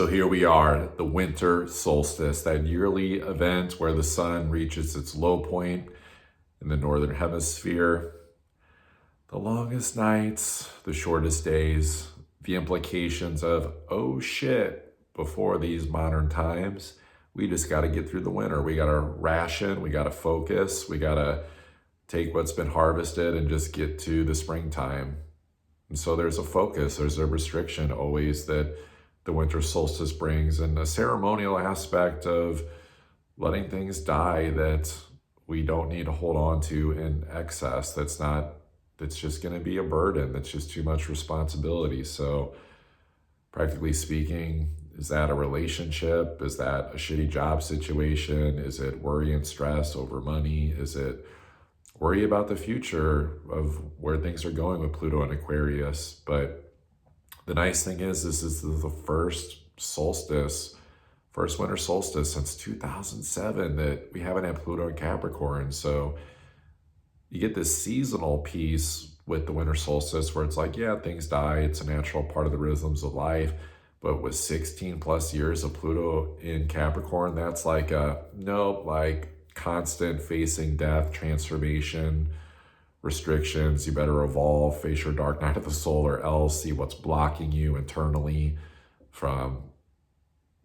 So here we are, the winter solstice, that yearly event where the sun reaches its low point in the northern hemisphere. The longest nights, the shortest days, the implications of, oh shit, before these modern times, we just got to get through the winter. We got to ration, we got to focus, we got to take what's been harvested and just get to the springtime. And so there's a focus, there's a restriction always that the winter solstice brings, and a ceremonial aspect of letting things die that we don't need to hold on to in excess. That's just going to be a burden. That's just too much responsibility. So practically speaking, is that a relationship? Is that a shitty job situation? Is it worry and stress over money? Is it worry about the future of where things are going with Pluto and Aquarius? But the nice thing is, this is the first winter solstice since 2007 that we haven't had Pluto in Capricorn. So you get this seasonal piece with the winter solstice where it's like, yeah, things die. It's a natural part of the rhythms of life. But with 16 plus years of Pluto in Capricorn, that's like constant facing death, transformation, restrictions. You better evolve, face your dark night of the soul, or else see what's blocking you internally from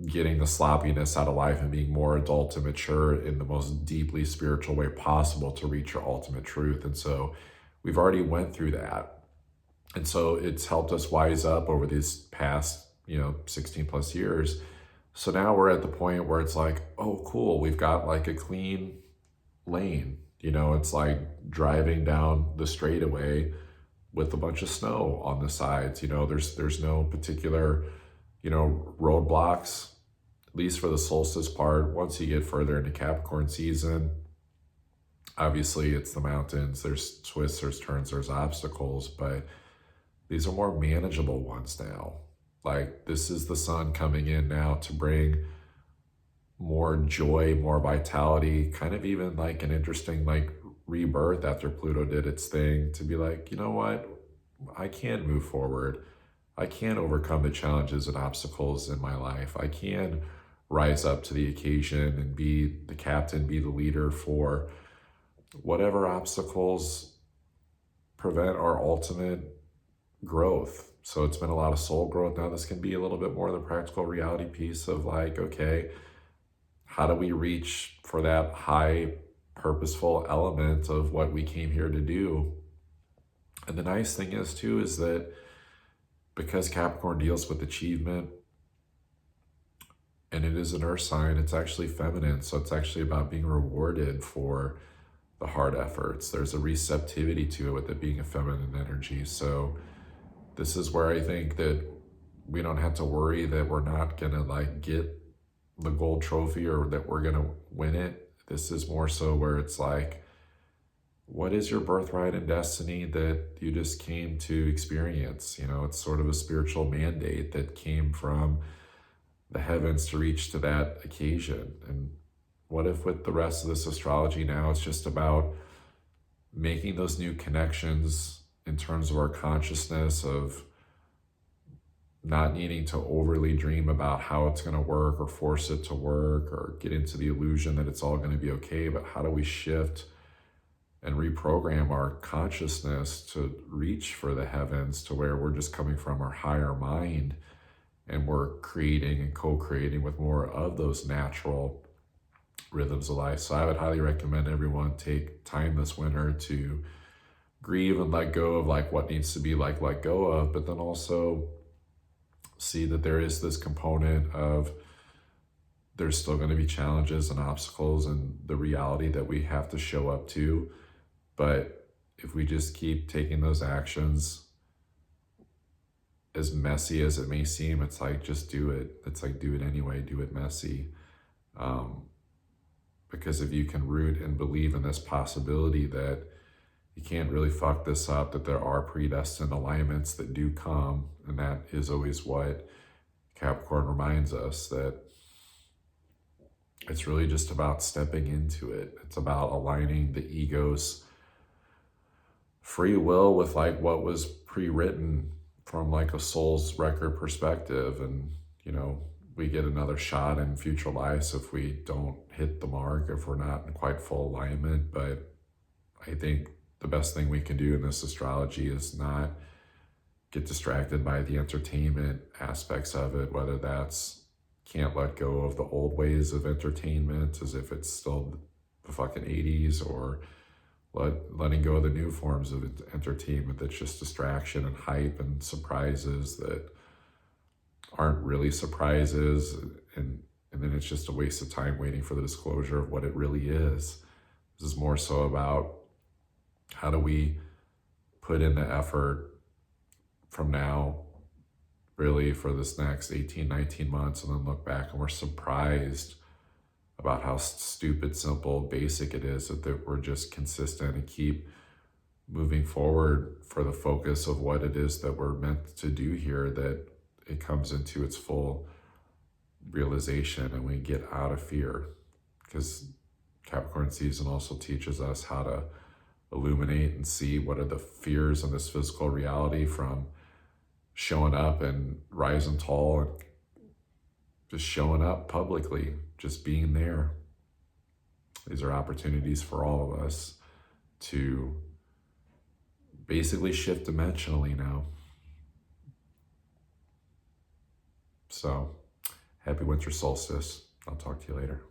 getting the sloppiness out of life and being more adult and mature in the most deeply spiritual way possible to reach your ultimate truth. And so we've already went through that. And so it's helped us wise up over these past, 16 plus years. So now we're at the point where it's like, oh, cool, we've got like a clean lane. It's like driving down the straightaway with a bunch of snow on the sides. There's no particular, roadblocks, at least for the solstice part. Once you get further into Capricorn season, obviously it's the mountains. There's twists, there's turns, there's obstacles, but these are more manageable ones now. Like, this is the sun coming in now to bring more joy, more vitality, kind of even like an interesting rebirth after Pluto did its thing, to be like, you know what, I can move forward. I can overcome the challenges and obstacles in my life. I can rise up to the occasion and be the captain, be the leader for whatever obstacles prevent our ultimate growth. So it's been a lot of soul growth. Now this can be a little bit more of the practical reality piece of like, okay, how do we reach for that high purposeful element of what we came here to do? And the nice thing is too, is that because Capricorn deals with achievement and it is an earth sign, it's actually feminine. So it's actually about being rewarded for the hard efforts. There's a receptivity to it with it being a feminine energy. So this is where I think that we don't have to worry that we're not gonna get the gold trophy or that we're gonna win it. This is more so where it's like, what is your birthright and destiny that you just came to experience? It's sort of a spiritual mandate that came from the heavens to reach to that occasion. And what if with the rest of this astrology now, it's just about making those new connections in terms of our consciousness, of not needing to overly dream about how it's going to work or force it to work or get into the illusion that it's all going to be okay, but how do we shift and reprogram our consciousness to reach for the heavens, to where we're just coming from our higher mind and we're creating and co-creating with more of those natural rhythms of life. So I would highly recommend everyone take time this winter to grieve and let go of what needs to be let go of, but then also see that there is this component of there's still going to be challenges and obstacles and the reality that we have to show up to. But if we just keep taking those actions, as messy as it may seem, it's like, just do it. It's like, do it anyway, do it messy. Because if you can root and believe in this possibility that you can't really fuck this up, that there are predestined alignments that do come, and that is always what Capricorn reminds us, that it's really just about stepping into it. It's about aligning the ego's free will with what was pre-written from a soul's record perspective, and we get another shot in future lives if we don't hit the mark, if we're not in quite full alignment. But I think the best thing we can do in this astrology is not get distracted by the entertainment aspects of it, whether that's can't let go of the old ways of entertainment as if it's still the fucking 80s, or letting go of the new forms of entertainment that's just distraction and hype and surprises that aren't really surprises, and then it's just a waste of time waiting for the disclosure of what it really is. This is more so about how do we put in the effort from now, really, for this next 18, 19 months, and then look back and we're surprised about how stupid, simple, basic it is, that we're just consistent and keep moving forward for the focus of what it is that we're meant to do here, that it comes into its full realization and we get out of fear. Because Capricorn season also teaches us how to illuminate and see what are the fears in this physical reality, from showing up and rising tall and just showing up publicly, just being there. These are opportunities for all of us to basically shift dimensionally now. So, happy winter solstice. I'll talk to you later.